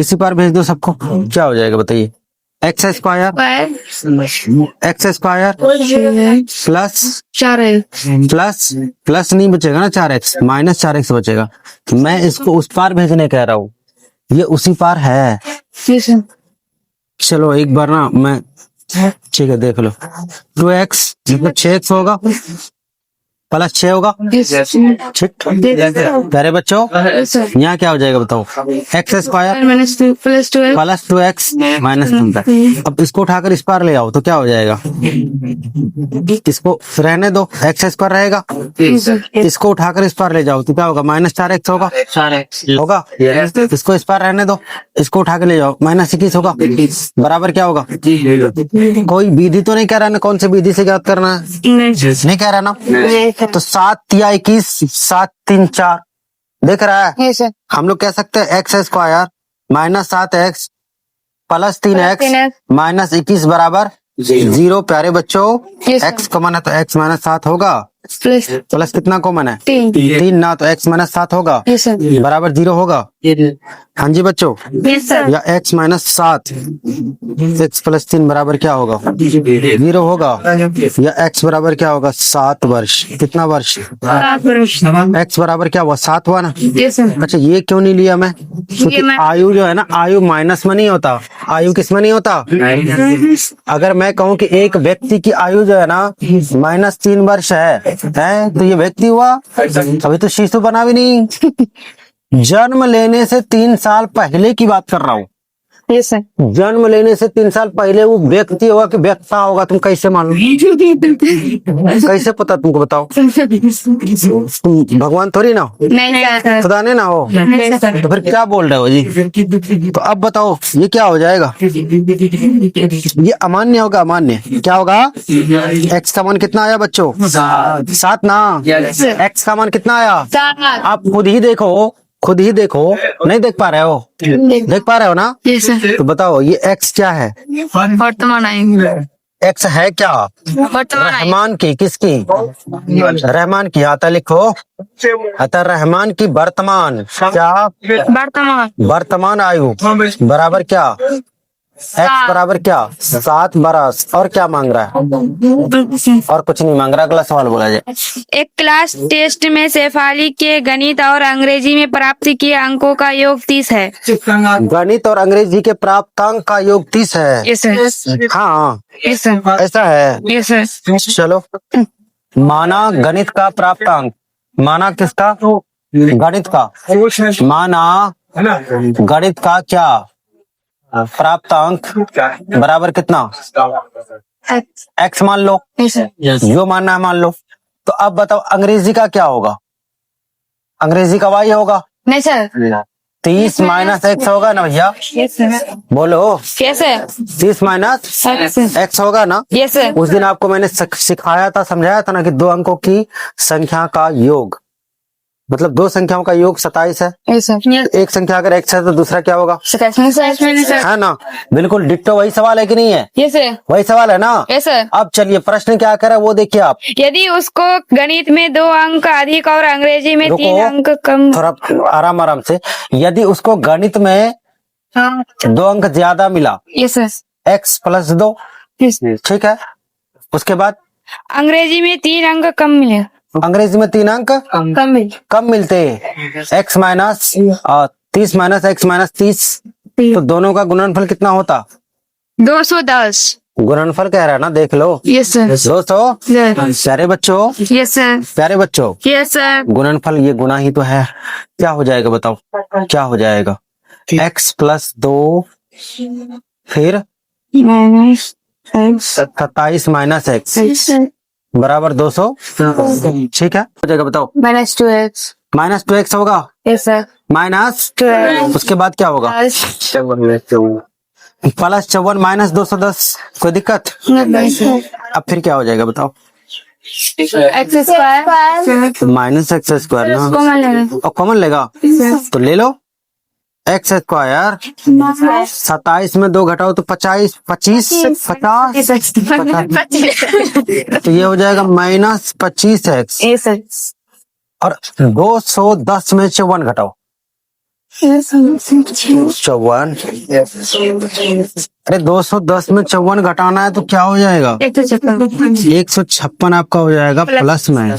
इसी पर भेज दो सबको, क्या हो जाएगा बताइए, x स्क्वायर प्लस प्लस नहीं बचेगा ना, 4x माइनस 4x बचेगा। मैं इसको उस पार भेजने कह रहा हूँ, ये उसी पार है। चलो एक बार ना मैं, ठीक है देख लो, 2x मतलब 6x होगा, प्लस 6 होगा। ठीक, प्यारे बच्चों यहाँ क्या हो जाएगा बताओ, x square minus 2 plus 12 plus 2x minus 2। अब इसको उठाकर इस पार ले आओ तो क्या हो जाएगा, इसको रहने दो, एक्स स्क्वायर रहेगा। इसको उठाकर इस पार ले जाओ तो क्या होगा, माइनस 4x होगा। होगा, इसको इस पार रहने दो, इसको उठा के ले जाओ, माइनस 21 होगा। बराबर क्या होगा, कोई विधि तो नहीं कह रहा ना, कौन सी विधि से ज्ञात करना है, नहीं कह रहा ना। तो 7 या 21, 7 3 4 देख रहा है। Yes, sir. हम लोग कह सकते हैं x square minus 7x plus 3x minus 21 बराबर 0। प्यारे बच्चों Yes, sir. x कॉमन है तो x माइनस 7 होगा, प्लस कितना कॉमन है, 3 ना, तो x माइनस 7 होगा Yes, sir. बराबर 0 होगा। हाँ जी बच्चों, Yes, sir. या x माइनस 7 x प्लस 3 बराबर क्या होगा, 0 होगा। या x बराबर क्या होगा, 7 वर्ष। कितना वर्ष, x बराबर क्या हुआ, 7 हुआ ना। Yes, sir. अच्छा ये क्यों नहीं लिया मैं, क्योंकि मैं- आयु जो है ना, आयु माइनस में नहीं होता, आयु किस में नहीं होता। अगर मैं कहूँ कि एक व्यक्ति की आयु जो है ना माइनस 3 वर्ष है तो ये व्यक्ति हुआ, अभी तो शिशु बना भी नहीं। जन्म लेने से 3 साल पहले की बात कर रहा हूँ, Yes, sir. जन्म लेने से 3 साल पहले वो व्यक्ति होगा कि व्यक्ता होगा, तुम कैसे मालूम, कैसे पता तुमको, बताओ। तुम भगवान थोड़ी ना हो, नहीं सर, खुदा ने ना हो, नहीं सर, तो फिर क्या बोल रहे हो जी। तो अब बताओ ये क्या हो जाएगा, ये अमान्य होगा, अमान्य। क्या होगा, एक्स का मान कितना आया बच्चों, 7 ना। एक्स का मान कितना आया, आप खुद ही देखो, खुद ही देखो, नहीं देख पा रहे हो, देख पा रहे हो ना। Yes, sir. तो बताओ ये एक्स क्या है, वर्तमान आएंगे, एक्स है क्या, वर्तमान आएंगे, रहमान की, किसकी, रहमान की। आता लिखो, अतः रहमान की वर्तमान क्या, वर्तमान वर्तमान आयु बराबर क्या, एक्स बराबर क्या, 7 बरस। और क्या मांग रहा है, और कुछ नहीं मांग रहा। अगला सवाल बोला जाए। एक क्लास टेस्ट में शेफाली के गणित और अंग्रेजी में प्राप्त किए अंकों का योग 30 है। गणित और अंग्रेजी के प्राप्तांक का योग 30 है। Yes, sir. हाँ Yes, sir. ऐसा है। Yes, sir. चलो, माना गणित का प्राप्तांक, माना किसका, गणित का, माना गणित का क्या प्राप्तांक बराबर कितना, एक्स मान लो, Yes, sir. जो मानना है मान लो। तो अब बताओ अंग्रेजी का क्या होगा, अंग्रेजी का वाई होगा, नहीं सर, 30 माइनस एक्स होगा ना भैया, Yes, sir. बोलो। Yes, sir. 30 माइनस एक्स होगा ना। Yes, sir. उस दिन आपको मैंने सिखाया था, समझाया था ना कि 2 अंकों की संख्या का योग, मतलब 2 संख्याओं का योग 27 है। Yes, sir. एक संख्या अगर एक्स है तो दूसरा क्या होगा, 27 sir. है ना। बिल्कुल डिट्टो वही सवाल है कि नहीं है, Yes, sir. वही सवाल है ना। Yes, sir. अब चलिए प्रश्न क्या करे वो देखिए आप। यदि उसको गणित में 2 अंक अधिक और अंग्रेजी में रुको, 3 अंक कम, थोड़ा आराम आराम से। यदि उसको गणित में 2 अंक ज्यादा मिला, Yes, sir. X plus 2, Yes, sir. ठीक है। उसके बाद अंग्रेजी में 3 अंक कम मिले, अंग्रेजी में 3 अंक कम मिले, कम मिलते, x minus 30 minus x minus 30, तो दोनों का गुणनफल कितना होता, 210। गुणनफल कह रहा है ना, देख लो। Yes, sir. 200। Yes, प्यारे बच्चों, yes, sir. प्यारे बच्चों, Yes, sir. गुणनफल ये गुना ही तो है। क्या हो जाएगा बताओ, क्या हो जाएगा, एक्स प्लस 2 फिर Minus X. 27 minus x Yes, sir. बराबर 200, ठीक है। हो जाएगा बताओ, Minus 2x. माइनस 2x होगा, Yes, sir. Minus 2x. उसके बाद क्या होगा, Plus प्लस 54 माइनस 210, कोई दिक्कत। अब फिर क्या हो जाएगा बताओ, X square. Minus x square ना, कॉमन लेना। और कॉमन लेगा तो ले लो, एक्स स्क्वायर 27 में 2 घटाओ तो 25 50, तो ये हो जाएगा माइनस 25 एक्स, Yes, sir. और 210 में 54 घटाओ, 54। अरे 210 में 54 घटाना है तो क्या हो जाएगा, 156 आपका हो जाएगा प्लस में,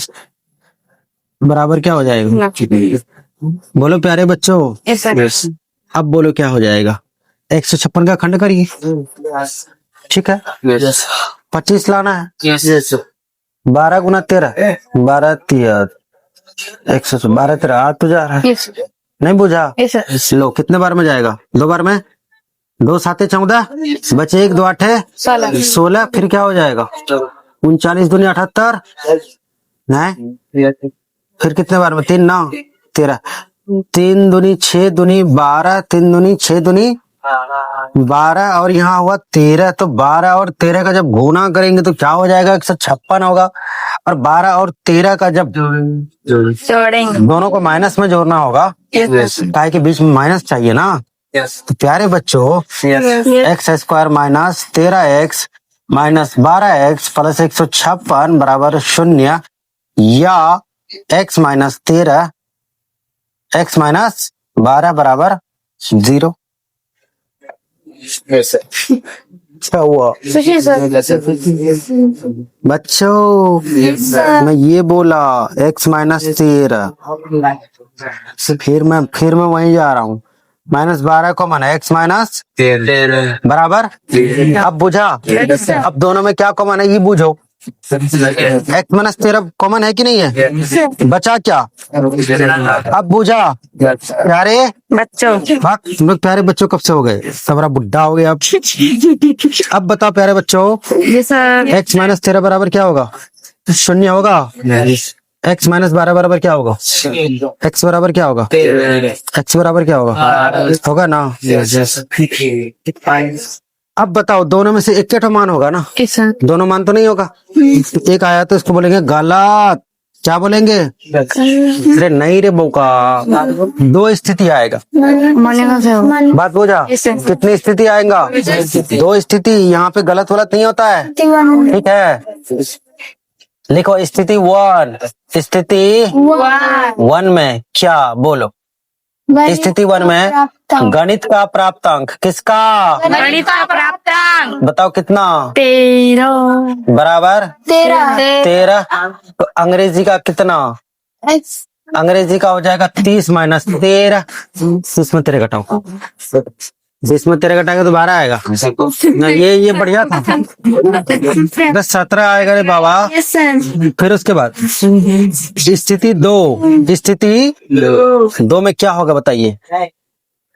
बराबर क्या हो जाएगा, बोलो प्यारे बच्चों। Yes, sir. अब बोलो क्या हो जाएगा, 156 का खंड करिए, ठीक है। 25 लाना है, 12 गुना 13, 12 100, 12 13 आ तो जा रहा है। यस नहीं बुझा? यस लो कितने बार में जाएगा? 2 बार में। 2 7 14 बचे 1 2 8 16, फिर क्या हो जाएगा? 39 दूनी 78 नहीं, फिर कितने बार में? 3 9 13, 3 दूनी 6 दूनी 12, 3 दूनी 6 दूनी 12 और यहाँ हुआ 13, तो 12 और 13 का जब गुना करेंगे तो क्या हो जाएगा? 156 होगा। और 12 और 13 का जब जोड़ेंगे दोनों को माइनस में जोड़ना होगा, काहे के बीच में माइनस चाहिए ना। तो प्यारे बच्चों, x square minus 13x minus 12x plus 156 बराबर 0, या x माइनस 13 x माइनस 12 बराबर 0। क्या हुआ बच्चों? मैं ये बोला x माइनस 13, फिर मैं वहीं जा रहा हूँ। माइनस 12 कॉमन है, x माइनस 13 बराबर। अब बुझा? अब दोनों में क्या कॉमन है ये बुझो। x माइनस 13 कॉमन है कि नहीं है? बचा क्या? अब बुझा प्यारे बच्चों। भाग, तुम लोग प्यारे बच्चों कब से हो गए? सबरा बुढ़ा हो गया अब बताओ प्यारे बच्चों, यस सर। x माइनस 13 बराबर क्या होगा? 0 होगा। x माइनस 12 बराबर क्या होगा? x बराबर क्या होगा? x बराबर क्या होगा? होगा ना। अब बताओ दोनों में से एक का मान होगा ना? Yes sir. दोनों मान तो नहीं होगा। एक आया तो इसको बोलेंगे गलत। क्या बोलेंगे? अरे नहीं रे बोका, 2 स्थिति आएगा। मानेगा सर। बात बोझा? Yes, sir. कितनी स्थिति आएगा? 2 स्थिति। यहाँ पे गलत वलत नहीं होता है, ठीक है। लिखो स्थिति 1। स्थिति 1 में क्या बोलो? स्थिति 1 में गणित का प्राप्तांक किसका? गणित का प्राप्तांक बताओ कितना? 13 बराबर 13। तो अंग्रेजी का कितना? अंग्रेजी का हो जाएगा 30 माइनस 13। 30 में 13 घटाओ, 20 में 13 घटाएगा तो 12 आएगा ना। ये बढ़िया था। 17 आएगा रे बाबा। Yes sir. फिर उसके बाद स्थिति 2। स्थिति 2 में क्या होगा बताइए?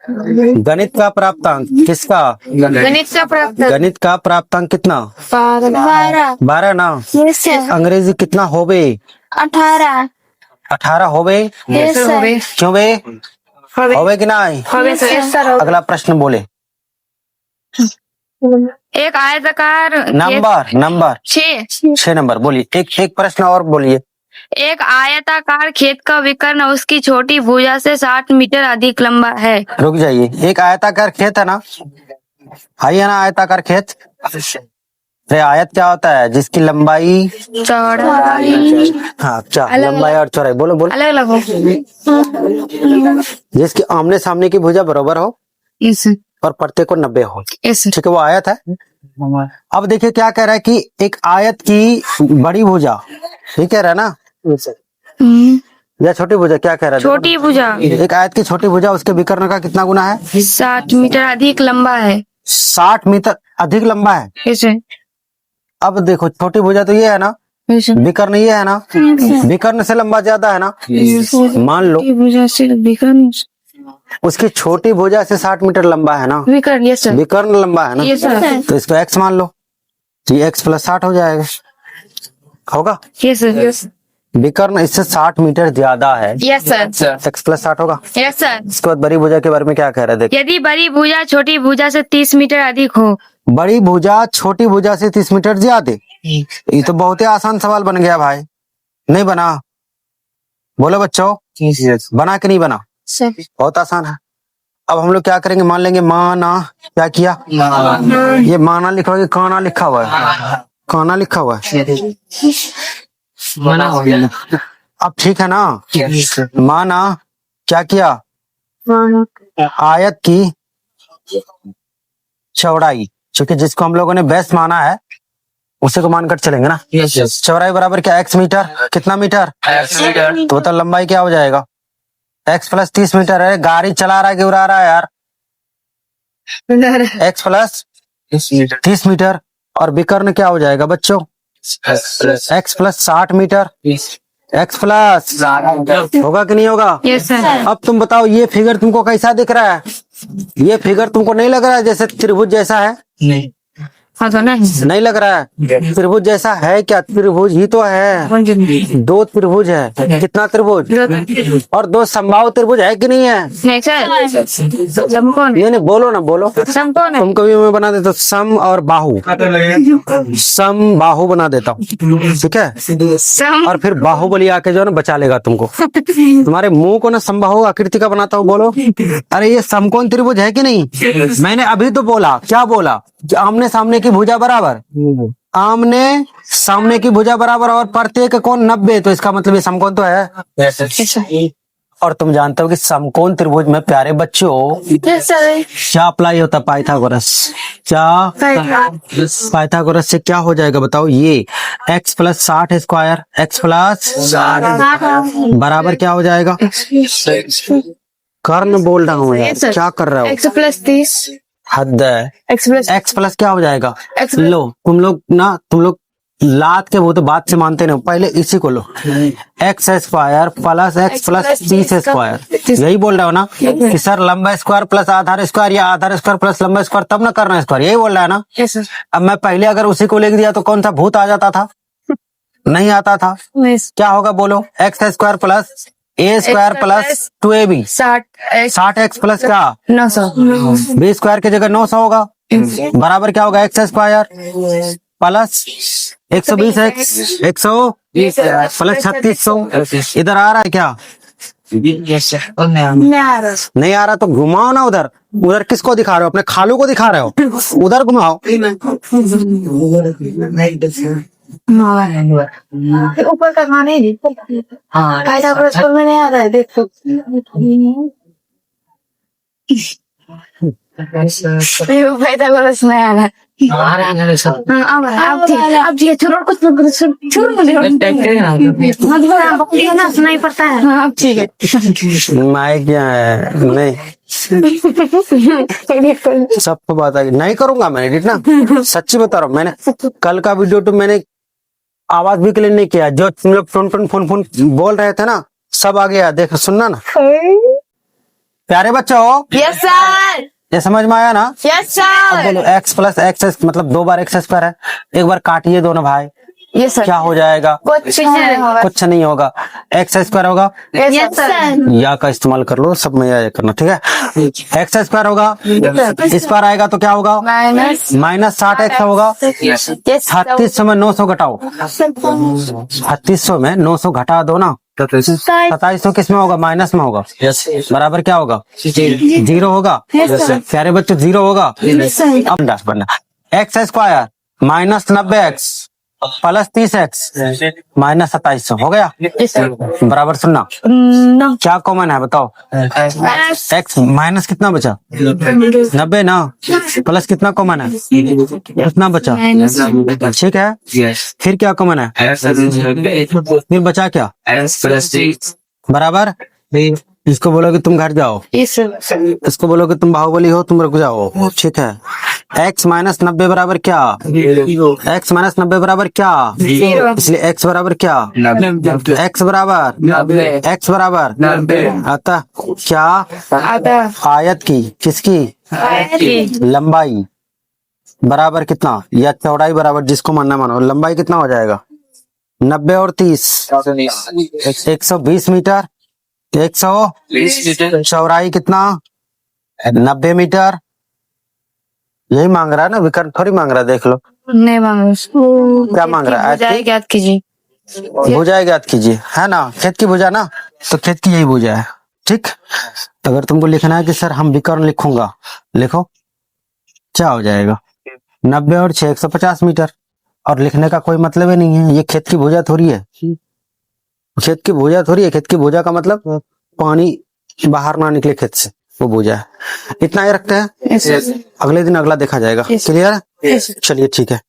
गणित का प्राप्तांक किसका? गणित का प्राप्तांक गणित का प्राप्तांक कितना? 12 ना। Yes sir. अंग्रेजी कितना होवे? 18 18 होवे। Yes sir. क्यों बे? होवे कि नहीं? Yes sir. अगला प्रश्न बोले। एक आयताकार नंबर 6 नंबर बोलिए। एक प्रश्न और बोलिए। एक आयताकार खेत का विकर्ण उसकी छोटी भुजा से 60 मीटर अधिक लंबा है। रुक जाइए, एक आयताकार खेत है ना, है ना आयताकार खेत। अरे आयत क्या होता है? जिसकी लंबाई चौड़ाई हाँ लंबाई और चौड़ाई बोलो अलग अलग हो। जिसकी आमने सामने की भुजा बराबर हो यस और प्रत्येक को 90 हो, यस ठीक है, वो आयत है। अब देखिए क्या कह रहा है कि एक आयत की बड़ी भुजा, ठीक कह रहा है ना, या छोटी भुजा? क्या कह रहा है? छोटी भुजा एक आयत की छोटी भुजा उसके विकर्ण का कितना गुना है? 60 मीटर अधिक लंबा है। 60 मीटर अधिक लंबा है। यस अब देखो छोटी भुजा तो ये है ना, विकर्ण ये है ना, विकर्ण से लंबा ज्यादा है ना। मान लो भुजा से विकर्ण उसकी छोटी भुजा से 60 मीटर लंबा है ना, विकर्ण। Yes sir. विकर्ण लंबा है ना, यस सर। तो इसको x मान लो, तो ये x प्लस 60 हो जाएगा, होगा। Yes sir. विकर्ण इससे 60 मीटर ज्यादा है। Yes sir. x प्लस 60 होगा। Yes sir. इसके बाद बड़ी भुजा के बारे में क्या कह रहे हैं? देखो, यदि बड़ी भुजा छोटी भुजा से 30 मीटर अधिक हो। बड़ी भुजा छोटी भुजा से 30 मीटर ज्यादा। ये तो बहुत ही आसान सवाल बन गया भाई। नहीं बना? बोलो बच्चों, बना कि नहीं बना? सर बहुत आसान है। अब हम लोग क्या करेंगे? मान लेंगे माना, क्या किया? ये माना लिखा हुआ है, काना लिखा हुआ है, काना लिखा हुआ है। अब ठीक है ना? माना क्या किया? आयत की चौड़ाई, क्योंकि जिसको हम लोगों ने बेस माना है उसे को मानकर चलेंगे ना। चौड़ाई बराबर क्या? x metre. कितना मीटर? तो मतलब लंबाई क्या हो जाएगा? x प्लस 30 मीटर है। गाड़ी चला रहा है कि उड़ा रहा है यार? x plus 30 metre. और विकर्ण क्या हो जाएगा बच्चों? X plus 60 metre, X plus होगा कि नहीं होगा? Yes sir. अब तुम बताओ ये फिगर तुमको कैसा दिख रहा है? ये फिगर तुमको नहीं लग रहा है जैसे त्रिभुज जैसा है? हाँ तो नहीं लग रहा है? त्रिभुज जैसा है क्या? त्रिभुज ही तो है। दो त्रिभुज है, कितना त्रिभुज? और दो समबाहु त्रिभुज है कि नहीं है? नहीं सर, समकोण। नहीं बोलो ना, बोलो। समकोण है। तुमको भी मैं बना देता हूँ सम और बाहु, सम बाहु बना देता हूँ, ठीक है? सम और फिर बाहुबली आके जो है ना बचा लेगा तुमको। तुम्हारे मुंह को ना समबाहु आकृति का बनाता हूँ, बोलो। अरे ये समकोण त्रिभुज है कि नहीं? मैंने अभी तो बोला, क्या बोला? आमने सामने की भुजा बराबर, आमने सामने की भुजा बराबर और प्रत्येक कोण 90, तो इसका मतलब ये समकोण तो है। और तुम जानते हो कि समकोण त्रिभुज में प्यारे बच्चों क्या अप्लाई होता है? पाइथागोरस। क्या? पाइथागोरस से क्या हो जाएगा बताओ? ये x plus 60 square, x plus बराबर क्या हो जाएगा? कर्ण बोल रहा हूँ यार, क्या कर रहे हो? एक्स प्लस 30, हद है। एक्स प्लस क्या हो जाएगा? X लो तुम लोग लात के वो तो बात से मानते नहीं, पहले इसी को लो। X square plus x plus 30 square, यही बोल रहे हो ना कि सर लंबा स्क्वायर प्लस आधार स्क्वायर या आधार स्क्वायर प्लस लंबा स्क्वायर तब ना करना स्क्वायर, यही बोल रहा है ना? Yes sir. अब मैं पहले अगर उसी को लिख दिया तो कौन सा भूत आ जाता था? नहीं आता था। क्या होगा बोलो? X square plus a square plus 2ab 60 x plus क्या 900 बी स्क्वायर की जगह 900 होगा, बराबर क्या होगा? X square plus 120 x 120 plus 3600। इधर आ रहा है क्या? नहीं आ रहा तो घुमाओ ना उधर। उधर किसको दिखा रहे हो? अपने खालू को दिखा रहे हो? उधर घुमाओ। ऊपर का खाने पाइथागोरस में नहीं आ रहा है, देखो। पाइथागोरस में आ रहा है। अब ये छोड़ कुछ छोड़ ना सुनाई पड़ता है। अब ठीक है। माइक क्या है? नहीं सबको बात आई नहीं करूंगा मैं एडिट ना, सच्ची बता रहा हूँ। मैंने कल का वीडियो तो मैंने आवाज भी क्लियर नहीं किया, जो तुम लोग फोन बोल रहे थे ना सब आ गया, देख सुनना ना। प्यारे बच्चों, यस सर। ये समझ में आया ना? Yes sir. अब बोलो एक्स प्लस एक्स मतलब 2 बार एक्स स्क्वायर है, एक बार काटिए दोनों भाई। Yes sir. क्या हो जाएगा? कुछ नहीं होगा। एक्स स्क्वायर होगा, यस सर। या का इस्तेमाल कर लो, सब में या करना, ठीक है? एक्स स्क्वायर होगा, इस बार आएगा तो क्या होगा? माइनस 60 एक्स होगा। 3600 में 900 घटाओ, 3600 में 900 घटा दो ना, 2700 किस में होगा? माइनस में होगा, बराबर क्या होगा? 0 होगा। प्यारे बच्चों 0 होगा। अब दास बनना x square minus 90 x plus 30 x minus 2700 हो गया, बराबर सुनना। क्या कॉमन है बताओ? एक्स माइनस कितना बचा? 90 ना, प्लस कितना कॉमन है? कितना बचा? ठीक है, फिर क्या कॉमन है? फिर बचा क्या? बराबर। इसको बोलो कि तुम घर जाओ, इसको बोलो कि तुम बाहुबली हो, तुम रुक जाओ, ठीक है? x माइनस 90 बराबर क्या? x माइनस 90 बराबर क्या? इसलिए x बराबर क्या? x बराबर अतः क्या? आयत की, किसकी? लंबाई बराबर कितना, या चौड़ाई बराबर, जिसको मानना मानो। लंबाई कितना हो जाएगा? 90 और 30 120 मीटर, 120 मीटर। चौड़ाई कितना? 90 मीटर। यही मांग रहा है ना, विकर्ण थोड़ी मांग रहा है, देख लो। नहीं मांग रहा। क्या मांग रहा है? ज्ञात कीजिए। भुजा ज्ञात कीजिए, है ना? खेत की भुजा ना, तो खेत की यही भुजा है, ठीक? अगर तुमको लिखना है कि सर हम विकर्ण लिखूंगा, लिखो क्या हो जाएगा? 90 और 6 150 मीटर। और लिखने का कोई मतलब ही नहीं है, ये खेत की भुजा थोड़ी है, खेत की भुजा थोड़ी है। खेत की भुजा का मतलब पानी बाहर ना निकले खेत से, वो भुजा है। इतना ही रखते हैं, अगले दिन अगला देखा जाएगा। क्लियर? चलिए ठीक है।